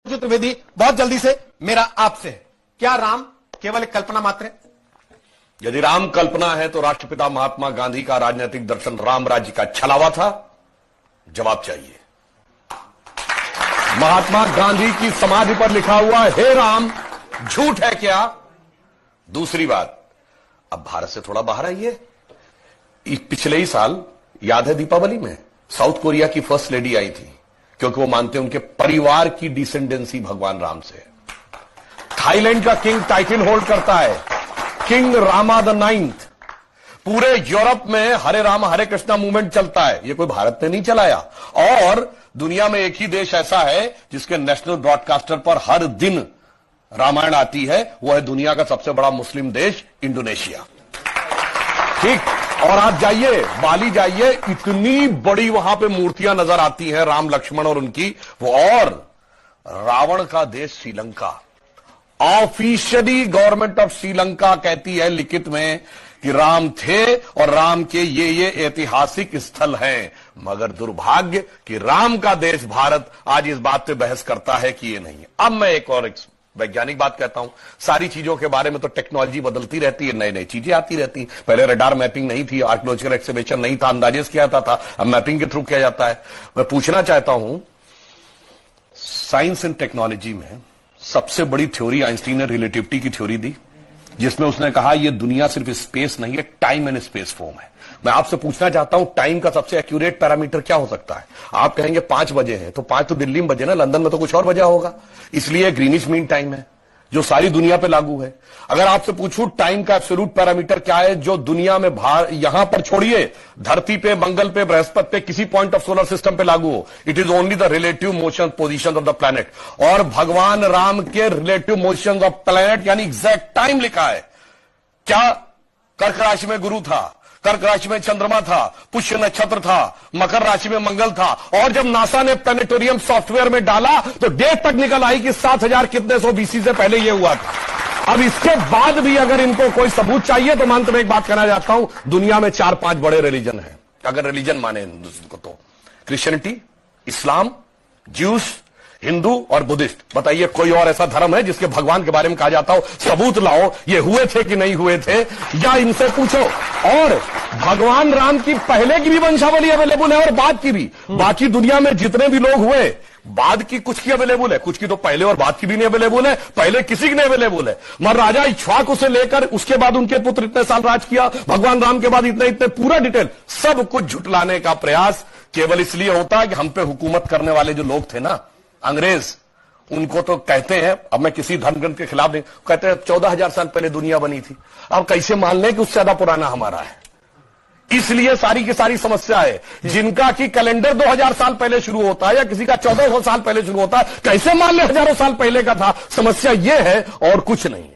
त्रिवेदी, बहुत जल्दी से मेरा आपसे, क्या राम केवल एक कल्पना मात्र है? यदि राम कल्पना है तो राष्ट्रपिता महात्मा गांधी का राजनीतिक दर्शन राम राज्य का छलावा था? जवाब चाहिए। महात्मा गांधी की समाधि पर लिखा हुआ हे राम झूठ है क्या? दूसरी बात, अब भारत से थोड़ा बाहर आइए। पिछले ही साल याद है दीपावली में साउथ कोरिया की फर्स्ट लेडी आई थी, क्योंकि वो मानते हैं उनके परिवार की डिसेंडेंसी भगवान राम से। थाईलैंड का किंग टाइटल होल्ड करता है, किंग रामा द 9th। पूरे यूरोप में हरे राम हरे कृष्णा मूवमेंट चलता है, ये कोई भारत ने नहीं चलाया। और दुनिया में एक ही देश ऐसा है जिसके नेशनल ब्रॉडकास्टर पर हर दिन रामायण आती है, वो है दुनिया का सबसे बड़ा मुस्लिम देश इंडोनेशिया। ठीक, और आप जाइए बाली जाइए, इतनी बड़ी वहां पे मूर्तियां नजर आती हैं राम लक्ष्मण और उनकी वो। और रावण का देश Sri Lanka, officially government of Sri Lanka कहती है लिखित में कि राम थे और राम के ये ऐतिहासिक स्थल हैं, मगर दुर्भाग्य कि राम का देश भारत आज इस बात पे बहस करता है कि ये नहीं है। अब मैं एक और वैज्ञानिक बात कहता हूं, सारी चीजों के बारे में तो टेक्नोलॉजी बदलती रहती है, नई नई चीजें आती रहती हैं। पहले रडार मैपिंग नहीं थी, आर्कियोलॉजिकल एक्सकवेशन नहीं था, अंदाजे किया जाता था, अब मैपिंग के थ्रू किया जाता है। मैं पूछना चाहता हूं, साइंस एंड टेक्नोलॉजी में सबसे बड़ी थ्योरी आइंस्टीन ने रिलेटिविटी की थ्योरी दी, जिसमें उसने कहा यह दुनिया सिर्फ स्पेस नहीं है, टाइम एंड स्पेस फॉर्म है। मैं आपसे पूछना चाहता हूं, टाइम का सबसे एक्यूरेट पैरामीटर क्या हो सकता है? आप कहेंगे 5 बजे है, तो 5 तो दिल्ली में बजे ना, लंदन में तो कुछ और बजा होगा, इसलिए ग्रीनिच मीन टाइम है जो सारी दुनिया पे लागू है। अगर आपसे पूछूं टाइम का एब्सोल्यूट पैरामीटर क्या है जो दुनिया में यहां पर छोड़िए, धरती पे, मंगल पे, बृहस्पति पे, किसी पॉइंट ऑफ सोलर सिस्टम पे लागू हो, it is only the relative motion position of the planet. और भगवान राम के रिलेटिव मोशन ऑफ प्लैनेट यानी एग्जैक्ट टाइम लिखा है। क्या कर्क राशि में गुरु था, कर्क राशि में चंद्रमा था, पुष्य नक्षत्र था, मकर राशि में मंगल था। और जब नासा ने प्लैनेटोरियम सॉफ्टवेयर में डाला तो डेट तक निकल आई कि 7000 कितने सौ बीसी से पहले यह हुआ था। अब इसके बाद भी अगर इनको कोई सबूत चाहिए तो मैं अंत में एक बात कहना चाहता हूं, दुनिया में 4-5 बड़े रिलीजन हैं, अगर रिलीजन माने हिंदुस्तान को तो क्रिश्चियनिटी, इस्लाम, ज्यूस, हिंदू और बुद्धिस्ट। बताइए कोई और ऐसा धर्म है जिसके भगवान के बारे में कहा जाता हो सबूत लाओ ये हुए थे कि नहीं हुए थे, या इनसे पूछो। और भगवान राम की पहले की भी वंशावली अवेलेबल है और बाद की भी। बाकी दुनिया में जितने भी लोग हुए, बाद की कुछ की अवेलेबल है, कुछ की तो पहले और बाद की भी नहीं अवेलेबल है, पहले किसी की नहीं अवेलेबल है। मगर राजा इक्ष्वाकु से लेकर उसके बाद उनके पुत्र इतने साल राज किया, भगवान राम के बाद इतने इतने, पूरा डिटेल सब कुछ झुटलाने का प्रयास केवल इसलिए होता है कि हम पे हुकूमत करने वाले जो लोग थे ना अंग्रेज, उनको तो कहते हैं, अब मैं किसी धर्म ग्रंथ के खिलाफ नहीं, कहते हैं 14,000 साल पहले दुनिया बनी थी। अब कैसे मान लें कि उससे ज्यादा पुराना हमारा है? इसलिए सारी की सारी समस्या है। जिनका कि कैलेंडर 2000 साल पहले शुरू होता है या किसी का 1400 साल पहले शुरू होता है, कैसे मान ले हजारों साल पहले का था? समस्या यह है और कुछ नहीं है।